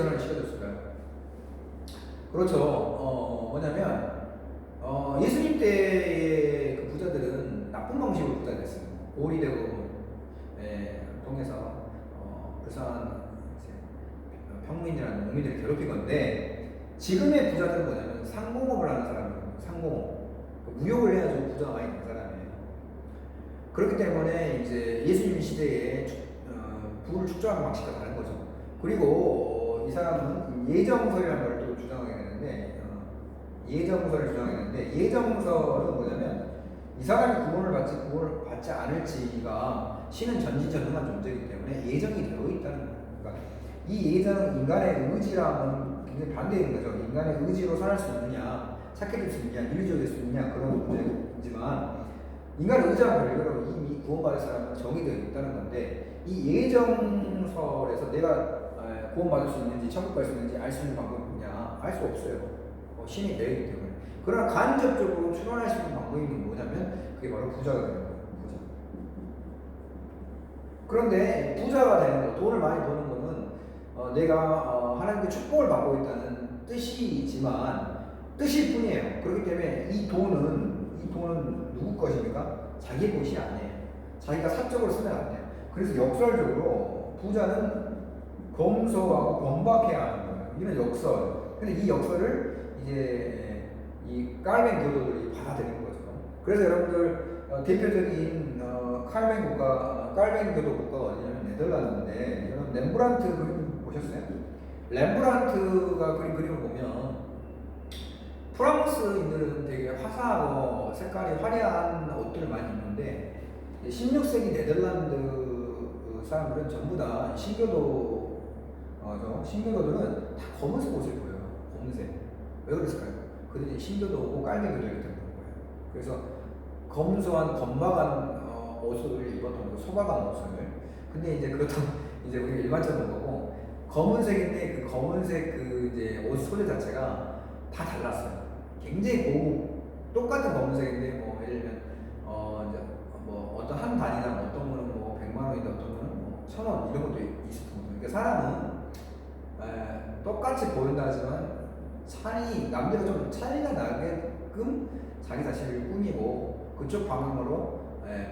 전환을 시켜줬을까요? 그렇죠. 뭐냐면 예수님 때의 그 부자들은 나쁜 방식으로 부자 됐어요. 고리 되고 통해서 불쌍한 평민이라는 농민들을 괴롭힌 건데, 지금의 부자들은 뭐냐면 상공업을 하는 사람이에요. 상공업. 무역을 해야지 부자가 많이 되는 사람이에요. 그렇기 때문에 이제 예수님 시대에 부를 축적하는 방식과 다른 거죠. 그리고 이 사람은 예정설이라는 걸 또 주장하게 되는데, 예정설을 주장하게 되는데, 예정설은 뭐냐면 이 사람이 구원을 받지 않을지가 신은 전지전능한 존재이기 때문에 예정이 되어 있다는 거예요. 그러니까 이 예정은 인간의 의지랑은 굉장히 반대인 거죠. 인간의 의지로 살할 수 있느냐, 착해질 수 있느냐, 윤리적일 수 있느냐, 그런 문제이지만 인간의 의지랑 별개로 이미 구원받을 사람은 정의되어 있다는 건데, 이 예정설에서 내가 구원받을 수 있는지, 천국 갈 수 있는지 알 수 있는 방법이 뭐냐? 알 수 없어요. 신이 되어 있기 때문에. 그러나 간접적으로 추론할 수 있는 방법이 뭐냐면 그게 바로 부자가 되는 거예요. 부자. 그런데 부자가 되는 거, 돈을 많이 버는 거는 내가 하나님께 축복을 받고 있다는 뜻이지만 뜻일 뿐이에요. 그렇기 때문에 이 돈은 누구 것입니까? 자기 것이 아니에요. 자기가 사적으로 쓰면 안 돼요. 그래서 역설적으로 부자는 검소하고 건박해야 하는 거예요. 이런 역설. 근데 이 역설을 이제 이 깔뱅 교도들이 받아들이는 거죠. 그래서 여러분들 대표적인 깔뱅 교도 국가가 어디냐면 네덜란드인데, 여러분 렘브란트 그림 보셨어요? 렘브란트가 그린 그림을 보면 프랑스인들은 되게 화사하고 색깔이 화려한 옷들을 많이 입는데, 16세기 네덜란드 사람들은 전부 다 신교도들은 다 검은색 옷을 입어요. 검은색. 왜 그랬을까요? 그들이 신교도고 깔뱅이를 때문에 그런 거예요. 그래서 검소한 건박한 옷을 입었던 거죠. 소박한 옷을. 근데 이제 그렇다고 이제 우리가 일반적으로 거고, 검은색인데 그 검은색 그 이제 옷 소재 자체가 다 달랐어요. 굉장히 고급, 똑같은 검은색인데 뭐 예를 들면 이제 뭐 어떤 한 단위당 어떤 거는 뭐 100만 원인데 어떤 거는 뭐 1,000원 이런 것도 있을 거예요. 그러니까 사람은 똑같이 보인다 하지만 남들과 좀 차이가 나게끔 자기 자신을 꾸미고 그쪽 방향으로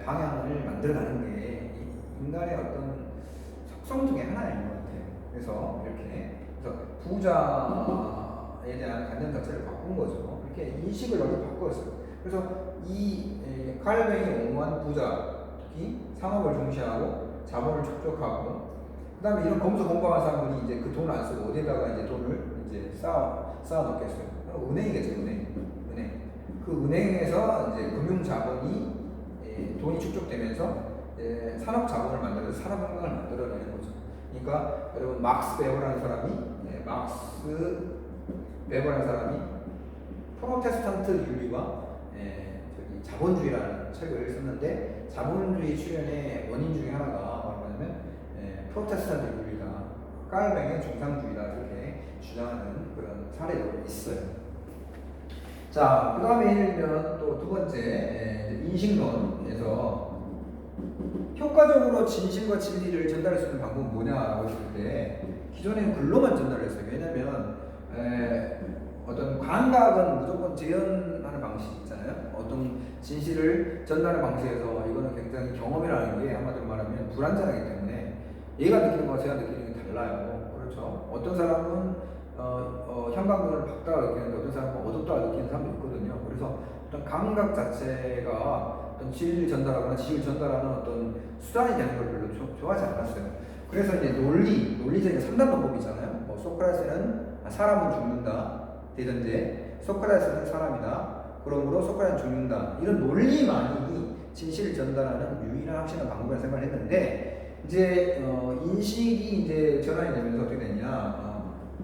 방향을 만들어가는 게 인간의 어떤 속성 중에 하나인 것 같아요. 그래서 부자에 대한 관념 자체를 바꾼 거죠. 이렇게 인식을 여기 바꿨어요. 그래서 이 칼뱅이 옹호한 부자, 특히 상업을 중시하고 자본을 축적하고, 그 다음에 이런 검소 건강한 사람들이 이제 그 돈을 안 쓰고 어디에다가 이제 돈을 이제 쌓아 놓겠어요. 은행이겠죠, 은행. 그 은행에서 이제 금융 자본이 돈이 축적되면서 산업 자본을 만들어서 산업 건강을 만들어내는 거죠. 그러니까 여러분 막스 베버라는 사람이 프로테스탄트 윤리와 자본주의라는 책을 썼는데, 자본주의 출현의 원인 중에 하나가 뭐냐면 프로테스탄트 윤리다, 깔뱅의 정상주의다, 이렇게 주장하는 그런 사례도 있어요. 자, 그 다음에 예를 들면 또 두 번째, 인식론에서 효과적으로 진실과 진리를 전달할 수 있는 방법은 뭐냐라고 했을 때, 기존에는 글로만 전달했어요. 왜냐면 어떤 감각은 무조건 재현하는 방식이 있잖아요. 어떤 진실을 전달하는 방식에서 이거는 굉장히 경험이라는 게 한마디로 말하면 불완전하기 때문에 얘가 느끼는 거와 제가 느끼는 게 달라요. 그렇죠? 어떤 사람은 형광등을 밝다가 느끼는데 어떤 사람은 어둡다가 느끼는 사람도 있거든요. 그래서 어떤 감각 자체가 어떤 진리를 전달하거나 지식을 전달하는 어떤 수단이 되는 걸 별로 좋아하지 않았어요. 그래서 이제 논리적인 3단 방법이 있잖아요. 뭐 소크라테스는 사람은 죽는다 되던데, 소크라테스는 사람이다, 그러므로 소크라테스는 죽는다, 이런 논리만이 진실을 전달하는 유일한 확실한 방법이라고 생각을 했는데, 이제 인식이 이제 전환이 되면서 어떻게 되냐,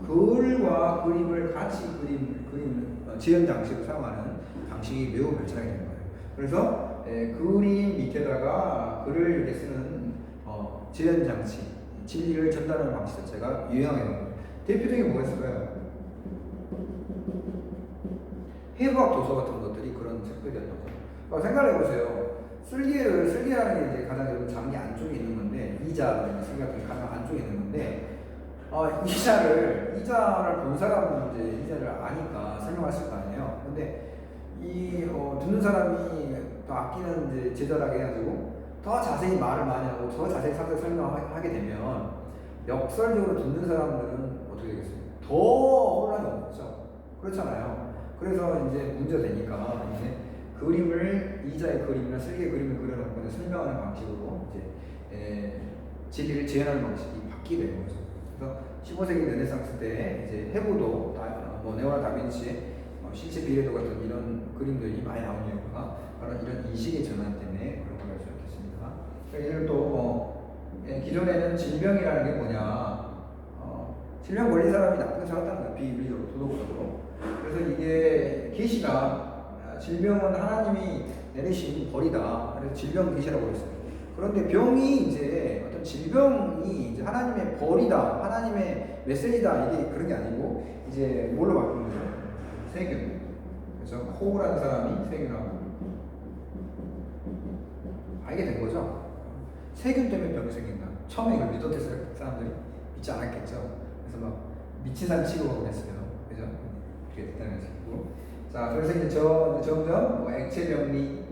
글과 그림을 같이 지연 장식으로 사용하는 방식이 매우 발전하게 된 거예요. 그래서 그림 밑에다가 글을 이렇게 쓰는 지연 장치, 진리를 전달하는 방식 자체가 유행하게 된 거예요. 대표적인 뭐가 있을까요? 해부학 도서 같은 것들이 그런 책들이었던 거죠. 생각을 해보세요. 쓸개라는 게 이제 가장 장기 안쪽에 있는 건데, 이자 쓸개 같은 게 가장 안쪽에 있는 건데, 이자를 본 사람은 이제 이자를 아니까 설명하실 거 아니에요. 근데 듣는 사람이 더 아끼는 이제 제자라게 해가지고 더 자세히 말을 많이 하고 더 자세히 상세 설명하게 되면 역설적으로 듣는 사람들은 어떻게 되겠어요? 더 혼란이 오겠죠. 그렇잖아요. 그래서 이제 문제가 되니까 이제 이자의 그림이나 슬기의 그림을 그려놓고 이제 설명하는 방식으로 이제 진리를 재현하는 방식이 바뀌게 되는 거죠. 그래서 15세기 르네상스 때 이제 해부도 네오나 다빈치의 신체 비례도 같은 이런 그림들이 많이 나온 이유가 바로 이런 인식의 전환 때문에 그런 걸 알 수 있겠습니다. 예를 또 기존에는 질병이라는 게 뭐냐, 질병 걸린 사람이 나쁘게 살았다는 거예요. 비윤리적으로, 도덕적으로. 그래서 이게 계시가 질병은 하나님이 내리신 벌이다. 그래서 질병 계시라고 했어요. 그런데 병이 이제 어떤 질병이 이제 하나님의 벌이다, 하나님의 메시지다, 이게 그런 게 아니고 이제 뭘로 바꾼 거죠? 세균. 그래서 코우라는 사람이 세균하고 알게 된 거죠. 세균 때문에 병이 생긴다. 처음에 이걸 믿었겠어요? 사람들이 믿지 않았겠죠. 그래서 막 미친 사람 취급하고 했어요. 그죠? 그렇게 됐다는 것이고. 자, 그래서 이제 점점 액체병리,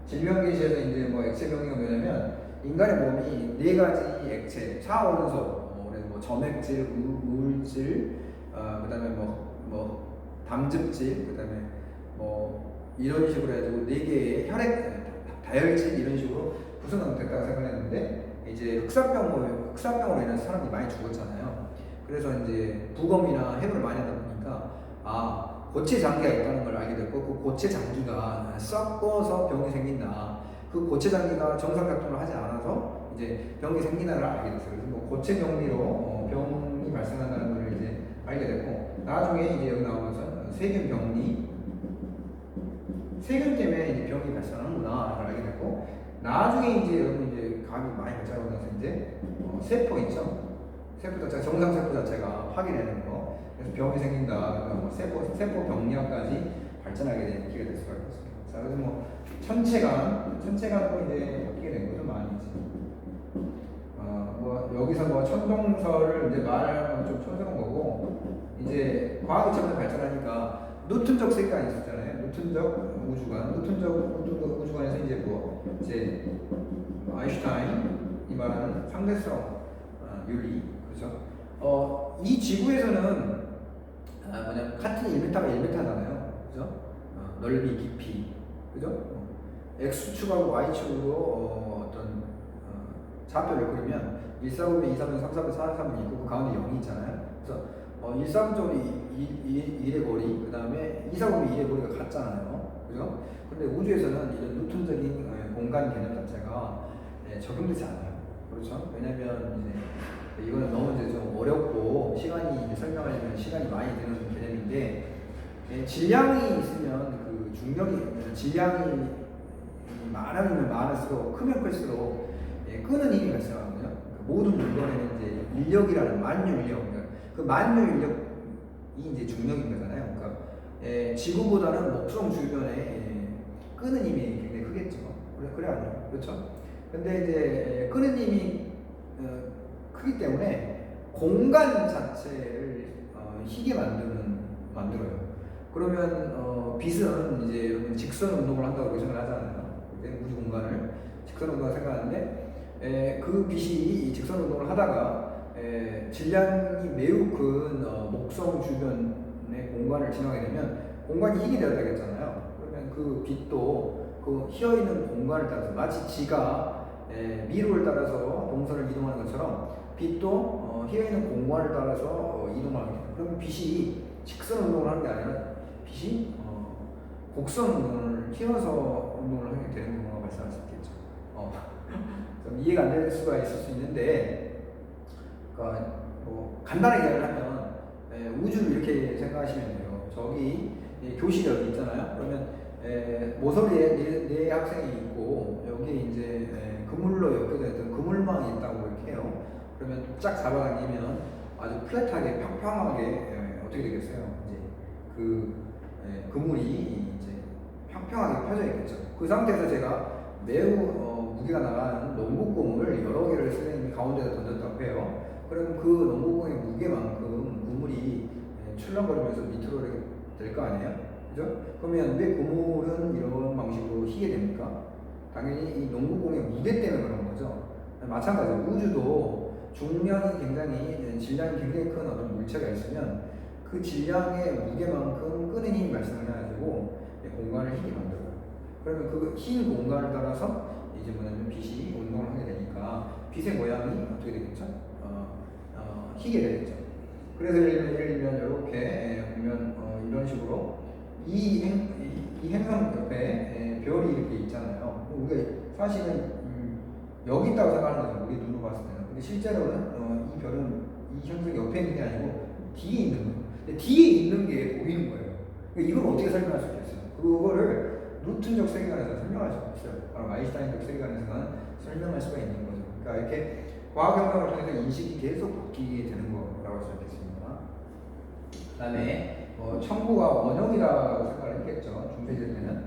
질병계시에서 이제 액체병리가 뭐냐면 인간의 몸이 네 가지 액체, 차원소, 그래서 점액질, 우울질, 그다음에 담즙질, 그다음에 이런 식으로 해가지고 네 개의 다혈질 이런 식으로 구성됐다고 생각했는데 이제 흑사병으로 인해서 사람들이 많이 죽었잖아요. 그래서 이제 부검이나 해부를 많이 하다 보니까 고체 장기가 있다는 걸 알게 됐고 그 고체 장기가 썩어서 병이 생긴다. 그 고체 장기가 정상 작동을 하지 않아서 이제 병이 생기나를 알게 됐어요. 그래서 고체 병리로 병이 발생한다는 걸 이제 알게 됐고 나중에 이제 여기 나온 것은 세균 병리, 세균 때문에 이제 병이 발생하는구나를 알게 됐고 나중에 이제 여러분 이제 과학이 많이 발전하고 나서 이제 세포 있죠. 세포 자체가 정상 세포 자체가 파괴되는 거. 그래서 병이 생긴다. 세포 병리학까지 발전하게 된 기회가 될 수가 있습니다. 자, 그래서 천체관도 이제 바뀌게 된 거죠, 많이 이제. 여기서 천동설을 이제 말하면 좀 촌스러운 거고, 이제 과학이 점점 발전하니까 뉴턴적 세계관이 있었잖아요. 뉴턴적 우주관에서 이제 아인슈타인이 말하는 상대성 윤리, 그렇죠? 이 지구에서는 같은 1m가 1m잖아요. 그죠? 넓이, 깊이. 그죠? X축하고 Y축으로 어떤 좌표를 그리면 1,4분의 2,3분의 3,4분의 4,3분의 있고 그 가운데 0이 있잖아요. 그래서 1,4분의 1의 거리, 그 다음에 2,4분의 1의 거리가 같잖아요. 그죠? 근데 우주에서는 이런 뉴턴적인 공간 개념 자체가 적용되지 않아요. 그렇죠? 왜냐면 이제 이거는 너무 이제 좀 어렵고 시간이 이제 설명하려면 시간이 많이 드는 개념인데 질량이 있으면 그 중력이 질량이 많으면 많을수록 크면 클수록 끄는 힘이 발생하거든요. 그러니까 모든 물건에는 이제 인력이라는 만유 인력, 그 만유 인력이 이제 중력인 거잖아요. 그러니까 지구보다는 목성 주변에 끄는 힘이 굉장히 크겠죠. 그래 아니에요? 그렇죠? 근데 이제 끄는 힘이 크기 때문에 공간 자체를 희게 만들어요. 그러면 빛은 이제 여러분 직선 운동을 한다고 생각을 하잖아요. 우주 공간을 직선 운동을 생각하는데 그 빛이 직선 운동을 하다가 질량이 매우 큰 목성 주변의 공간을 지나게 되면 공간이 희게 되었다고 했잖아요. 그러면 그 빛도 그 휘어있는 공간을 따라서 마치 지가 미로를 따라서 동선을 이동하는 것처럼 빛도 휘어있는 공간을 따라서 이동하게 돼요. 그러면 빛이 직선 운동을 하는 게 아니라 빛이 곡선 운동을 휘어서 운동을 하게 되는 경우가 발생할 수 있겠죠. 좀 이해가 안 될 수가 있을 수 있는데, 그러니까 간단하게 이야기를 하면 우주를 이렇게 생각하시면 돼요. 저기 교실이 여기 있잖아요. 그러면 모서리에 네 학생이 있고 여기에 이제 그물로 엮여있던 그물망이 있다고 이렇게 해요. 그러면 쫙 잡아당기면 아주 플랫하게 평평하게 어떻게 되겠어요? 이제 그 그물이 이제 평평하게 펴져 있겠죠. 그 상태에서 제가 매우 무게가 나가는 농구공을 여러 개를 선생님이 가운데다 던졌다고 해요. 그러면 그 농구공의 무게만큼 그물이 출렁거리면서 밑으로 이렇게 될 거 아니에요? 그죠? 그러면 왜 그물은 이런 방식으로 휘게 됩니까? 당연히 이 농구공의 무게 때문에 그런 거죠. 마찬가지로 우주도 중량이 굉장히, 질량이 굉장히 큰 어떤 물체가 있으면 그 질량의 무게만큼 끄는 힘이 발생해가지고 공간을 휘게 만들어요. 그러면 그 흰 공간을 따라서 이제 뭐냐면 빛이 운동을 하게 되니까 빛의 모양이 어떻게 되겠죠? 휘게 되겠죠. 그래서 예를 들면 이렇게 보면 이런 식으로 이 행성 옆에 별이 이렇게 있잖아요. 우리가 사실은 여기 있다고 생각하는 거죠. 우리 눈으로 봤을 때는. 근데 실제로는 이 별은 이 행성 옆에 있는 게 아니고 뒤에 있는 거예요. 근데 뒤에 있는 게 보이는 거예요. 그러니까 이걸 어떻게 설명할 수 있겠어요? 그거를 뉴턴적 세계관에서 설명할 수가 없어요. 바로 아인슈타인적 세계관에서만 설명할 수가 있는 거죠. 그러니까 이렇게 과학혁명을 통해서 인식이 계속 바뀌게 되는 거라고 할 수 있겠습니다. 그 다음에 천부가 원형이라고 생각을 했겠죠. 중세시대 때는.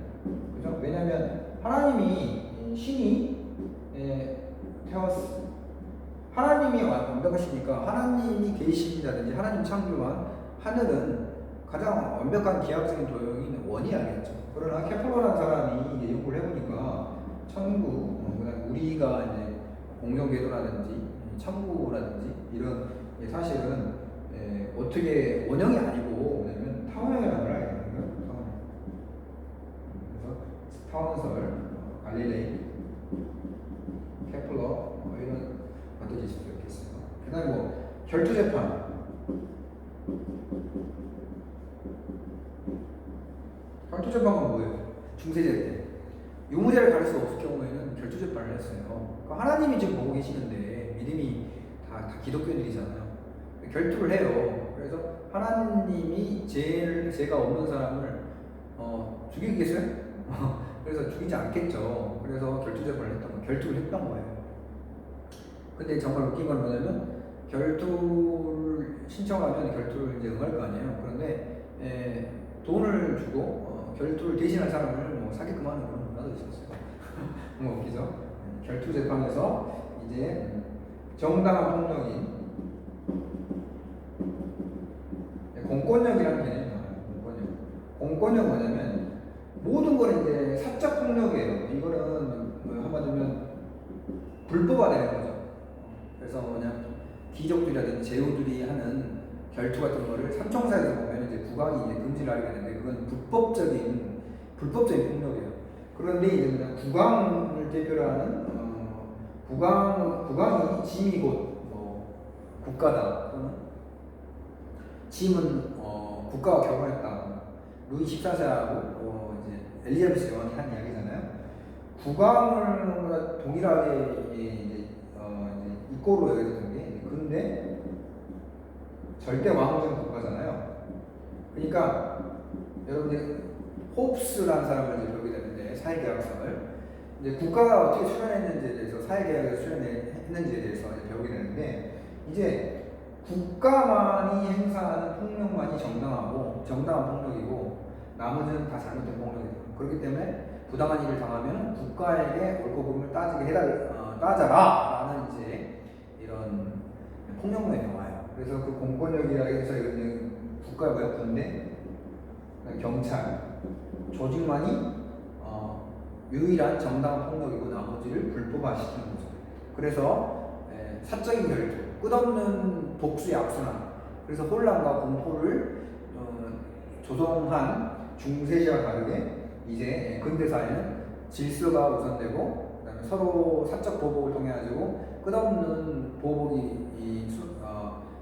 그죠? 왜냐면 하나님이 신이 태웠어. 하나님이 완벽하시니까 하나님이 계시다든지 하나님 창조한 하늘은 가장 완벽한 기하학적인 도형인 원이야겠죠. 그러나 케플러라는 사람이 이제 연구를 해보니까 천구, 그다음 우리가 이제 공정궤도라든지 천구라든지 이런 사실은 어떻게 원형이 아니고 뭐냐면 타원형이라는 걸 알게 되거든요. 타원형. 그래서 타원설, 갈릴레이, 케플러 이런 것들이 있을 수 있겠어요. 그다음에 뭐 결투재판. 결투재판은 뭐예요? 중세시대 때 유무죄를 가릴 수 없을 경우에는 결투재판을 했어요. 그러니까 하나님이 지금 보고 계시는데 믿음이 다 기독교인들이잖아요. 결투를 해요. 그래서 하나님이 제가 없는 사람을 죽이겠어요? 그래서 죽이지 않겠죠. 그래서 결투를 했던 거예요. 근데 정말 웃긴 건 뭐냐면 결투를 신청하면 결투를 이제 응할 거 아니에요. 그런데 돈을 주고 결투를 대신할 사람을 뭐 사기끔 하는 그런 문화도 있었어요. 너무 웃기죠? 결투 재판에서 이제 정당한 폭력인 공권력이라는 개념이 나와요. 공권력 뭐냐면 모든 걸 이제 사적 폭력이에요. 이거는 한마디면 불법화되는 거죠. 그래서 뭐냐 귀족들이라든지 제후들이 하는 결투 같은 거를 삼총사에서 보면 이제 국왕이 이제 금지를 하게 되는데 그건 불법적인 폭력이에요. 그런데 이제 국왕을 대표로 하는 국왕이 짐이 곧 국가다. 짐은 국가와 결혼했다. 루이 14세하고 이제 엘리자베스 여왕이 한 이야기잖아요. 국왕을 동일하게 이제 이꼬로 여겨졌던 게 근데 절대 왕정은 국가잖아요. 그러니까 여러분들 홉스라는 사람을 이제 배우게 되는데 사회계약서를 이제 국가가 어떻게 출연했는지에 대해서 사회계약에서 출연했는지에 대해서 이제 배우게 되는데 이제 국가만이 행사하는 폭력만이 정당한 폭력이고 나머지는 다 잘못된 폭력이에요. 그렇기 때문에 부당한 일을 당하면 국가에게 옳고 그름을 따져라라는 이제 이런 폭력론이 나와요. 그래서 그 공권력이라 해서 이거는 국가의 뭐야? 군대, 경찰, 조직만이 유일한 정당한 폭력이고 나머지를 불법화시키는 거죠. 그래서 사적인 결투, 끝없는 복수의 악순환. 그래서 혼란과 공포를 조성한 중세시와 다르게 이제 근대사회는 질서가 우선되고 그다음에 서로 사적 보복을 통해 가지고 끝없는 보복이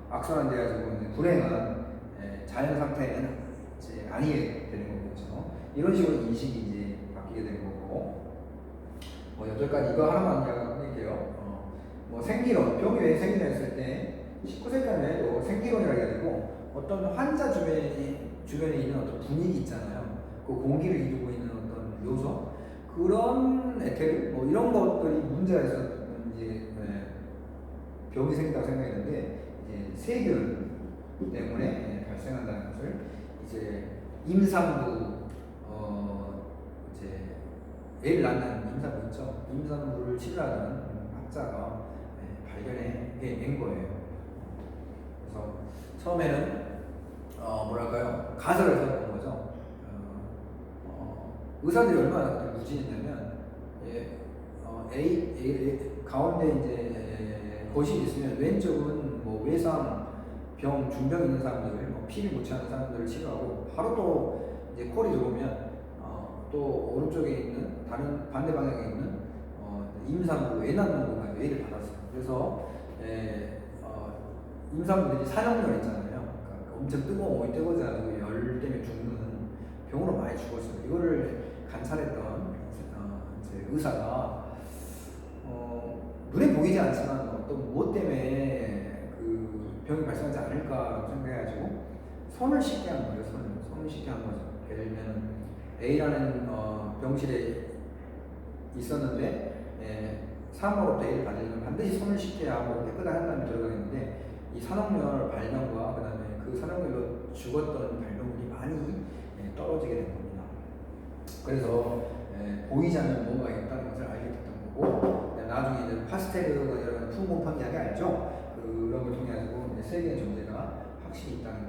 악순환되어가지고 불행한 자연 상태는 이제 아니게 되는 거겠죠. 이런 식으로 인식이 이제 바뀌게 되는 거고. 여기까지 이거 하나만 이야기하고 끝낼게요. 생기론, 병이 왜 생기냐 했을 때 19세기에도 생기론이라고 해가지고 어떤 환자 주변에 있는 어떤 분위기 있잖아요. 그 공기를 이루고 있는 어떤 요소 그런 에테르 이런 것들이 문제가 있어서 이제 병이 생긴다고 생각했는데 이제 세균 때문에 발생한다는 것을 이제 임산부 이제 애를 낳는 임산부 있죠. 임산부를 치료하는 학자가 발견해낸 거예요. 그래서 처음에는 뭐랄까요, 가설을 세웠던 거죠. 의사들이 얼마나 무지했냐면 가운데 이제 거실이 있으면 왼쪽은 뭐 외상 병 중병 있는 사람들, 뭐 피를 못 취하는 사람들을 치료하고 바로 또 이제 콜이 들어오면 또 오른쪽에 있는 다른 반대 방향에 있는 임산부 애 낳는 곳까지 애를 받았어요. 그래서 임산부들이 산염열 있잖아요. 그러니까 엄청 뜨거운 오이 뜨거워져가지고 열 때문에 죽는 병으로 많이 죽었어요. 이거를 관찰했던 이제 의사가 눈에 보이지 않지만 어떤 무엇 때문에 그 병이 발생하지 않을까라고 생각해가지고 손을 씻게 한 거예요. 손을 씻게 한 거죠. 예를 들면 A라는 병실에 있었는데 사람으로부터 A를 받으려면 반드시 손을 씻게 하고 깨끗한 한다음에 들어가겠는데 이 산업열 발병과 그 다음에 그 산업열로 죽었던 발병률이 많이 떨어지게 된 겁니다. 그래서 보이지 않는 뭔가 있다는 것을 알게 됐던 거고, 나중에 이제 파스텔이라는 풍곰팡이 약이 알죠? 그런 걸 통해 가지고 세계의 존재가 확실히 있다는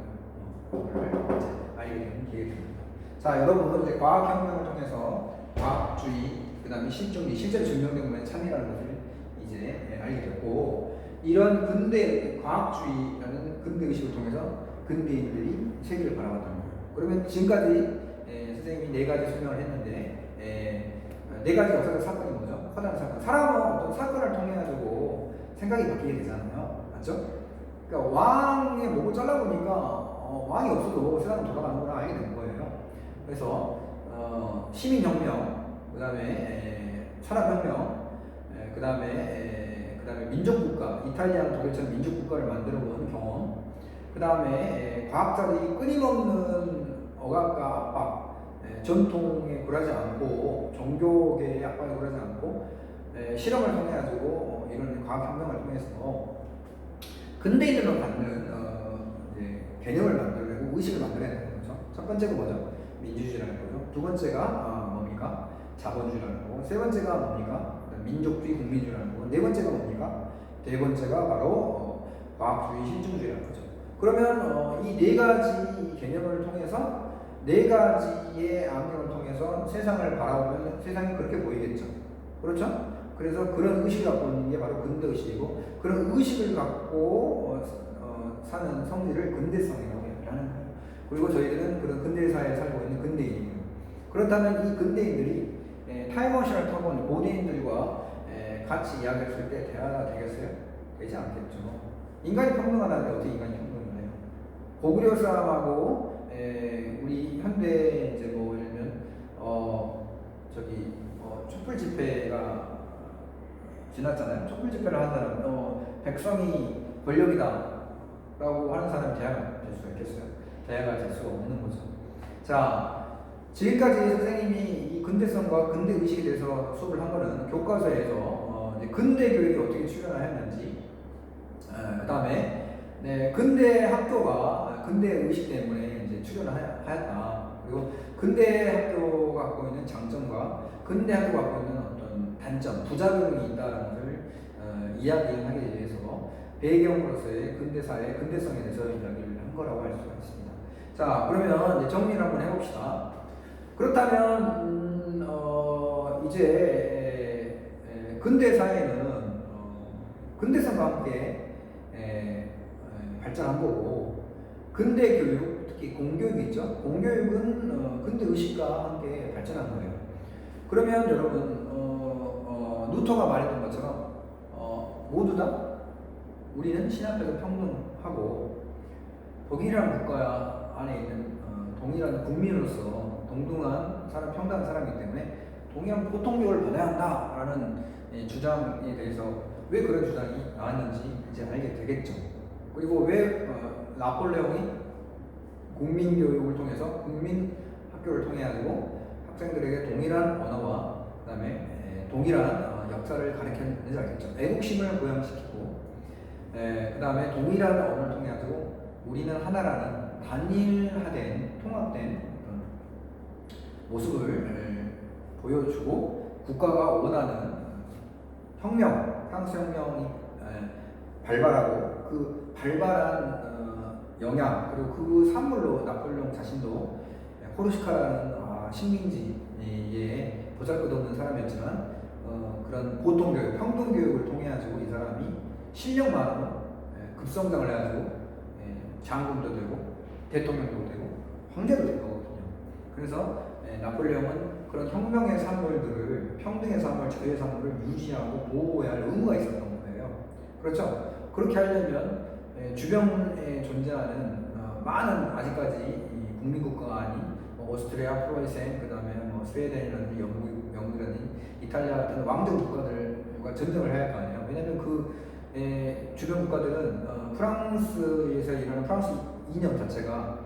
걸 이제 알게 되는 기회가 됩니다. 자, 여러분 이제 과학혁명을 통해서 과학주의, 그 다음에 실존리, 실제로 증명된 것에 참여라는 것을 이제 알게 됐고, 이런 근대 과학주의라는 근대 의식을 통해서 근대인들이 세계를 바라봤던 거예요. 그러면 지금까지 선생님이 네 가지 설명을 했는데 네 가지 역사적 사건이 뭐죠? 커다란 사건. 사람은 어떤 사건을 통해 가지고 생각이 바뀌게 되잖아요, 맞죠? 그러니까 왕의 목을 잘라보니까 왕이 없어도 세상은 돌아가는구나 알게 된 거예요. 그래서 시민혁명, 그 다음에 산업혁명, 그 다음에 민족국가, 이탈리아나 독일처럼 민족국가를 만들어본 경험, 그 다음에 과학자들이 끊임없는 억압과 압박, 전통에 굴하지 않고 종교계의 압박에 굴하지 않고 실험을 통해 가지고 이런 과학혁명을 통해서 근대인들로 갖는 개념을 만들어내고 의식을 만들어내는 거죠. 첫 번째가 뭐죠? 민주주의라는 거죠. 두 번째가 뭡니까? 자본주의라는 거고, 세 번째가 뭡니까? 민족주의, 국민주의라는 거고, 네 번째가 뭡니까? 네 번째가 바로 과학주의, 실증주의라는 거죠. 그러면 이 네 가지 개념을 통해서 네 가지의 암경을 통해서 세상을 바라보면 세상이 그렇게 보이겠죠. 그렇죠? 그래서 그런 의식을 갖고 있는 게 바로 근대의식이고, 그런 의식을 갖고 사는 성질을 근대성이라고 얘기하는 거예요. 그리고 저희들은 그런 근대사회에 살고 있는 근대인입니다. 그렇다면 이 근대인들이 타임머신을 타고 온 고대인들과 같이 이야기했을 때 대화가 되겠어요? 되지 않겠죠. 인간이 평등하다는데 어떻게 인간이 평등을 해요? 고구려 사람하고 우리 현대 이제 뭐 예를 들면 촛불 집회가 지났잖아요. 촛불 집회를 한 사람, 백성이 권력이다라고 하는 사람이 대화가 될 수가 있겠어요? 대화가 될 수가 없는 거죠. 자, 지금까지 선생님이 이 근대성과 근대 의식에 대해서 수업을 한 거는 교과서에서 근대 교육이 어떻게 출현하였는지, 그 다음에 근대 학교가 근대 의식 때문에 이제 출현을 하였다. 그리고 근대 학교가 갖고 있는 장점과 근대 학교가 갖고 있는 어떤 단점, 부작용이 있다는 것을 이야기하기 위해서 배경으로서의 근대사의 근대성에 대해서 이야기를 한 거라고 할 수가 있습니다. 자, 그러면 이제 정리를 한번 해봅시다. 그렇다면 이제 근대 사회는 근대성과 함께 발전한 거고, 근대 교육, 특히 공교육이 있죠. 공교육은 근대 의식과 함께 발전한 거예요. 그러면 여러분 루터가 말했던 것처럼 모두 다 우리는 신 앞에서 평등하고 독일이라는 국가 안에 있는 동일한 국민으로서 동등한 사람, 평등한 사람이기 때문에 동일한 고통교육을 받아야 한다라는 주장에 대해서 왜 그런 주장이 나왔는지 이제 알게 되겠죠. 그리고 왜 나폴레옹이 국민교육을 통해서 국민학교를 통해 가지고 학생들에게 동일한 언어와 그다음에 동일한 역사를 가르쳤는지 알겠죠. 애국심을 부양시키고, 그다음에 동일한 언어를 통해 가지고 우리는 하나라는 단일화된 통합된 모습을 보여주고, 국가가 원하는 혁명, 프랑스 혁명이 발발하고 그 발발한 영향 그리고 그 산물로 나폴레옹 자신도 코르시카라는 식민지의 보잘것없는 사람이었지만 그런 보통교육, 평등교육을 통해 가지고 이 사람이 실력만으로 급성장을 해가지고 장군도 되고 대통령도 되고 황제도 된 거거든요. 그래서 나폴레옹은 그런 혁명의 산물들을 평등의 산물, 자유의 산물을 유지하고 보호해야 할 의무가 있었던 거예요. 그렇죠? 그렇게 하려면 주변에 존재하는 많은 아직까지 국민국가가 아닌 오스트리아, 프로이센, 그 다음에 스웨덴이라든지 영국이라든지 이탈리아 같은 왕조 국가들과 전쟁을 해야 할 거 아니에요. 왜냐하면 그 주변 국가들은 프랑스에서 일어나는 프랑스 이념 자체가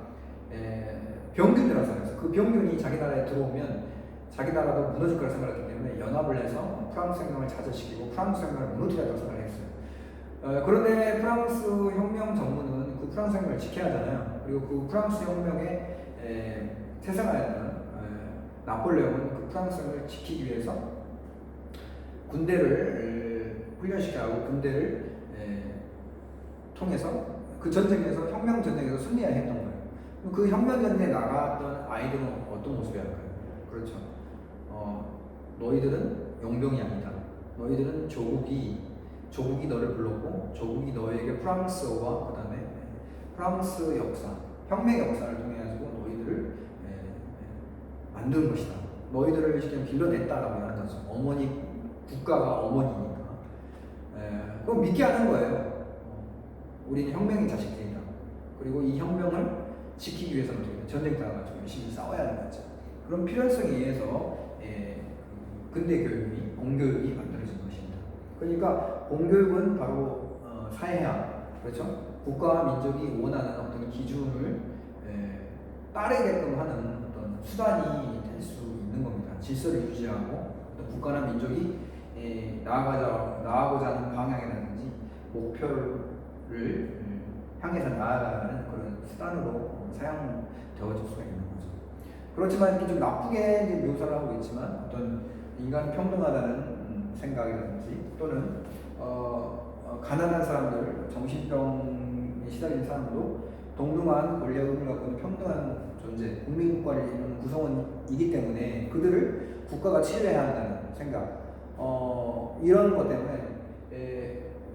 병균이라고 생각했어요. 그 병균이 자기 나라에 들어오면 자기 나라도 무너질 거라 생각했기 때문에 연합을 해서 프랑스 혁명을 좌절시키고 프랑스 혁명을 무너뜨리라고 생각했어요. 그런데 프랑스 혁명 정부는 그 프랑스 혁명을 지켜야 하잖아요. 그리고 그 프랑스 혁명에 태생하였던 나폴레옹은 그 프랑스 혁명을 지키기 위해서 군대를 훈련시켜야 하고 군대를 통해서 그 전쟁에서 혁명 전쟁에서 승리해야 했던 거예요. 그 혁명 전쟁에 나갔던 아이들은 어떤 모습이었을까요? 그렇죠. 너희들은 용병이 아니다. 너희들은 조국이 너를 불렀고 조국이 너에게 프랑스어와 그 다음에 프랑스 역사, 혁명 역사를 통해 가지고 너희들을 만든 것이다. 너희들을 지금 길러냈다라고 하는 거죠. 어머니 국가가 어머니니까. 그럼 믿게 하는 거예요. 우리는 혁명의 자식들이다. 그리고 이 혁명을 지키기 위해서는 전쟁터가 좀 열심히 싸워야 하는 거죠. 그런 필요성에 의해서 근대 교육이, 공교육이 만들어진 것입니다. 그러니까 공교육은 바로 사회학, 그렇죠? 국가와 민족이 원하는 어떤 기준을 따르게끔 하는 어떤 수단이 될 수 있는 겁니다. 질서를 유지하고 어떤 국가나 민족이 나아가고자 하는 방향이라든지 목표를 향해서 나아가는 그런 수단으로 사용되어질 수가 있는 거죠. 그렇지만 이렇게 좀 나쁘게 묘사를 하고 있지만 어떤 인간 평등하다는 생각이라든지 또는 가난한 사람들, 정신병에 시달린 사람도 동등한 권력을 갖고 있는 평등한 존재, 국민국가를 이루는 구성원이기 때문에 그들을 국가가 치료해야 한다는 생각, 이런 것 때문에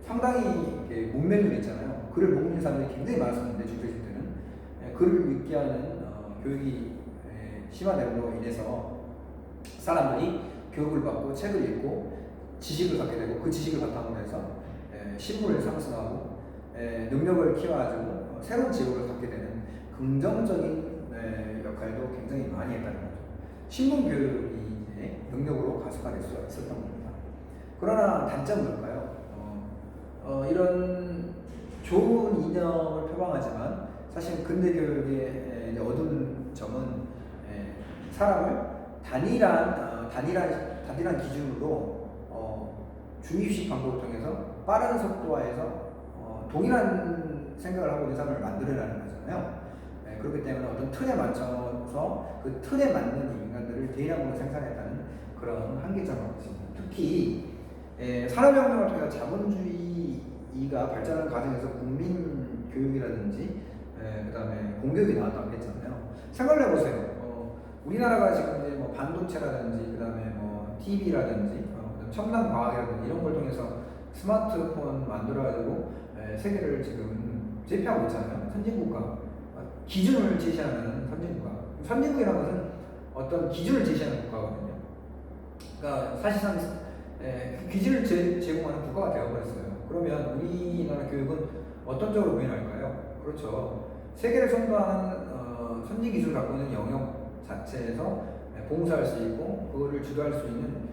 상당히 문맹률이 있잖아요. 글을 못 읽는 사람들이 굉장히 많았었는데 중세시 때는 글을 읽게 하는 교육이 심화됨으로 인해서 사람들이 교육을 받고 책을 읽고 지식을 갖게 되고 그 지식을 바탕으로 해서 신분을 상승하고 능력을 키워가지고 새로운 직업을 갖게 되는 긍정적인 역할도 굉장히 많이 했다는 거죠. 신분 교육이 이제 능력으로 가속화될 수가 있었던 겁니다. 그러나 단점은 뭘까요? 이런 좋은 이념을 표방하지만 사실 근대 교육의 어두운 점은 사람을 단일한 기준으로 주입식 방법을 통해서 빠른 속도화해서 동일한 생각을 하고 있는 사람을 만들어내는 거잖아요. 그렇기 때문에 어떤 틀에 맞춰서 그 틀에 맞는 인간들을 대량으로 생산했다는 그런 한계점을 갖고 있습니다. 특히 산업혁명을 통해서 자본주의가 발전하는 과정에서 국민 교육이라든지 그 다음에 공교육이 나왔다고 했잖아요. 생각을 해보세요. 우리나라가 지금 이제 뭐 반도체라든지 그 다음에 뭐 TV라든지 첨단 과학이라든지 이런 걸 통해서 스마트폰 만들어가지고 세계를 지금 제패하고 있잖아요. 선진국가 기준을 제시하는 선진국가. 선진국이라는 것은 어떤 기준을 제시하는 국가거든요. 그러니까 사실상 기준을 제공하는 국가가 되어버렸어요. 그러면 우리나라 교육은 어떤 쪽으로 부인할까요? 그렇죠. 세계를 선도하는 선진 기술을 갖고 있는 영역 자체에서 봉사할 수 있고 그거를 주도할 수 있는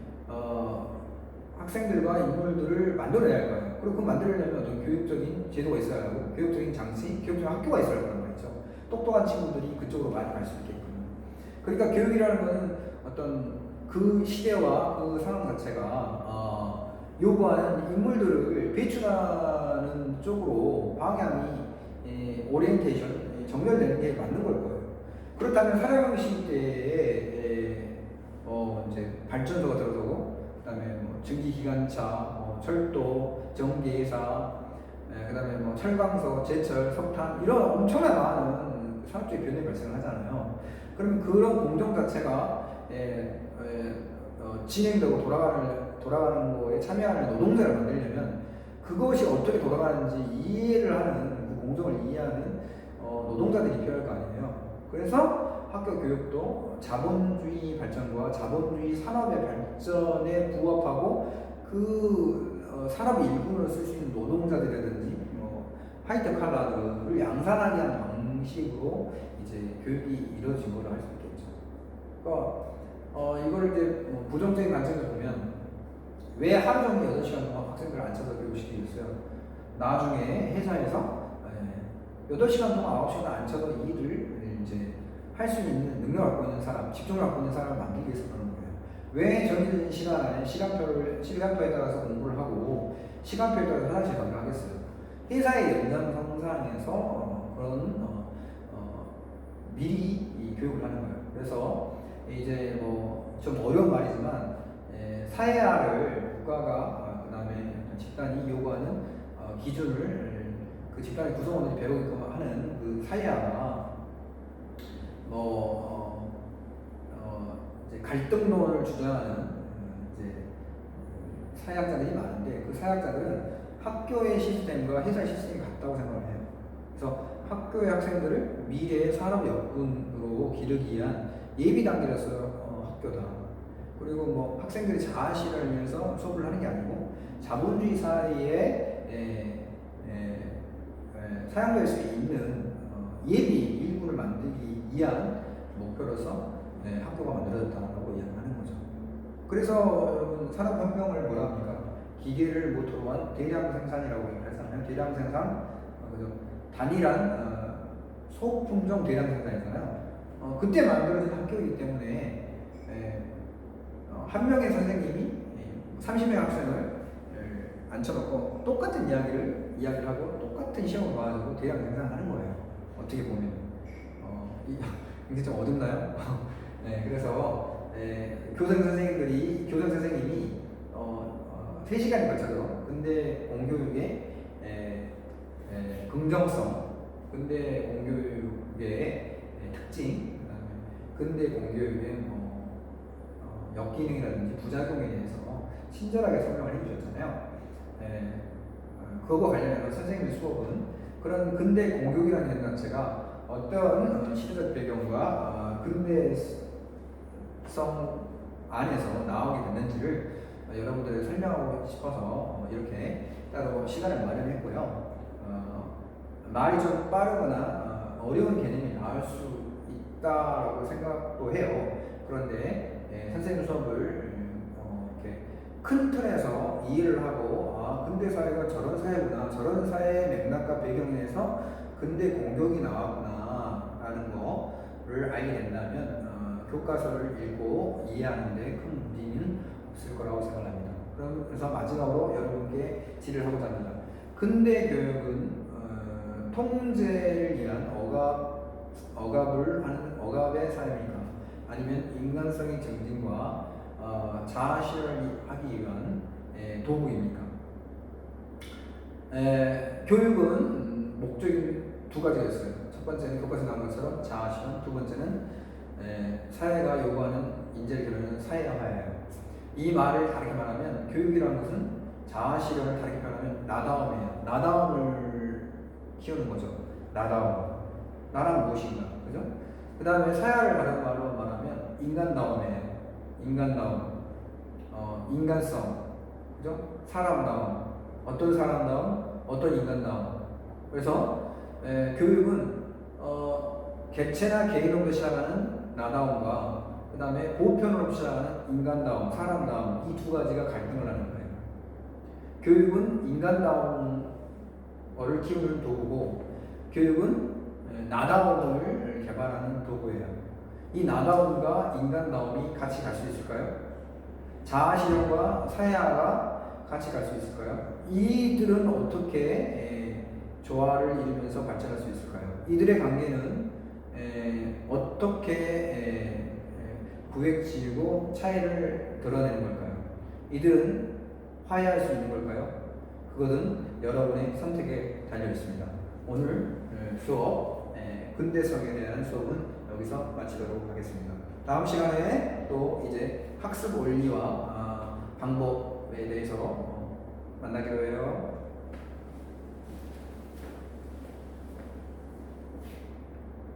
학생들과 인물들을 만들어내야 할 거예요. 그리고 그걸 만들려면 어떤 교육적인 제도가 있어야 하고 교육적인 장치, 교육적인 학교가 있어야 할 거란 말이죠. 똑똑한 친구들이 그쪽으로 많이 갈 수 있게끔. 그러니까 교육이라는 것은 어떤 그 시대와 그 상황 자체가 요구하는 인물들을 배출하는 쪽으로 방향이 오리엔테이션, 정렬되는 게 맞는 걸 거예요. 그렇다면 산업혁명 시대에 이제 발전소가 들어서고 그다음에 뭐 증기기관차, 철도, 전기회사, 그다음에 뭐 철강소, 제철, 석탄 이런 엄청난 많은 산업적인 변화가 발생을 하잖아요. 그러면 그런 공정 자체가 진행되고 돌아가는 거에 참여하는 노동자를 만들려면 그것이 어떻게 돌아가는지 이해를 하는 그 공정을 이해하는 노동자들이 필요할 거 아니에요. 그래서 학교 교육도 자본주의 발전과 자본주의 산업의 발전에 부합하고 그 산업의 일부를 쓸 수 있는 노동자들이라든지 화이트 칼라들을 양산하게 하는 방식으로 이제 교육이 이루어진 걸로 할 수 있겠죠. 그러니까 이거를 이제 부정적인 관점에서 보면 왜 하루 종일 8시간 동안 학생들을 앉혀서 교육시키고 있어요? 나중에 회사에서 8시간 동안 9시간 앉혀서 이 일을 이제 할 수 있는 능력을 갖고 있는 사람, 집중을 갖고 있는 사람을 만들기 위해서 그러는 거예요. 왜 정해진 시간 안에 시간표에 따라서 공부를 하고 시간표에 따라서 화장실 가기를 하겠어요? 회사의 연장선상에서 그런 미리 이 교육을 하는 거예요. 그래서 이제 좀 어려운 말이지만 사회화를 국가가 그다음에 집단이 요구하는 기준을 그 집단의 구성원들이 배우게끔 하는 그 사회화가 이제 갈등론을 주장하는 이제 사회학자들이 많은데 그 사회학자들은 학교의 시스템과 회사의 시스템이 같다고 생각을 해요. 그래서 학교의 학생들을 미래의 산업 여군으로 기르기 위한 예비 단계로서 학교다. 그리고 학생들이 자아 실현을 위해서 수업을 하는 게 아니고 자본주의 사회에 사용될 수 있는 예비 일꾼을 만들기 위한 목표로서 학교가 만들어졌다고 이야기하는 거죠. 그래서 여러분 산업혁명을 뭐라 합니까? 기계를 모토로 한 대량 생산이라고 얘기하잖아요. 대량 생산, 단일한 소품종 대량 생산이잖아요. 그때 만들어진 학교이기 때문에 한 명의 선생님이 30명의 학생을 앉혀놓고 똑같은 이야기를 하고 똑같은 시험을 봐가지고 대량 생산하는 거예요. 어떻게 보면 이게 좀 어둡나요? 네, 그래서 교생 선생님이 3시간에 걸쳐서 근대 공교육의 긍정성, 근대 공교육의 특징, 근대 공교육의 역기능이라든지 부작용에 대해서 친절하게 설명을 해주셨잖아요. 그거 관련해서 선생님의 수업은 그런 근대 공교육이라는 개념 자체가 어떤 시대적 배경과 근대성 안에서 나오게 됐는지를 여러분들 설명하고 싶어서 이렇게 따로 시간을 마련했고요. 말이 좀 빠르거나 어려운 개념이 나올 수 있다고 생각도 해요. 그런데 선생님 수업을 이렇게 큰 틀에서 이해를 하고 근대 사회가 저런 사회구나, 저런 사회의 맥락과 배경에서 근대 공격이 나왔구나 라는 거를 알게 된다면 교과서를 읽고 이해하는 데 큰 무리는 없을 거라고 생각합니다. 그래서 마지막으로 여러분께 질의를 하고자 합니다. 근대 교육은 통제를 위한 억압을 하는 억압의 사회입니까? 아니면 인간성의 증진과 자아 실현을 하기 위한 도구입니까? 교육은 목적이 두 가지가 있어요. 첫 번째는 교과서에 나온 것처럼 자아 실현, 두 번째는 사회가 요구하는 인재를 기르는 사회화예요. 이 말을 다르게 말하면 교육이라는 것은 자아 실현을 다르게 표현하면 나다움이에요. 나다움을 키우는 거죠. 나란 무엇인가, 그죠? 그 다음에 사회를 다른 말로 말하면 인간다움이에요. 인간성, 그죠? 사람다움, 어떤 사람다움, 어떤 인간다움. 그래서 교육은 객체나 개인으로 시작하는 나다움과 그 다음에 보편으로 시작하는 인간다움, 사람다움 이 두 가지가 갈등을 하는 거예요. 교육은 인간다움을 키우는 도구고 교육은 나다움을 개발하는 도구예요. 이 나다움과 인간다움이 같이 갈 수 있을까요? 자아실현과 사회화가 같이 갈 수 있을까요? 이들은 어떻게 조화를 이루면서 발전할 수 있을까요? 이들의 관계는 어떻게 구획지고 차이를 드러내는 걸까요? 이들은 화해할 수 있는 걸까요? 그것은 여러분의 선택에 달려 있습니다. 오늘 수업 근대성에 대한 수업은 여기서 마치도록 하겠습니다. 다음 시간에 또 이제 학습 원리와 방법에 대해서 만나기로 해요.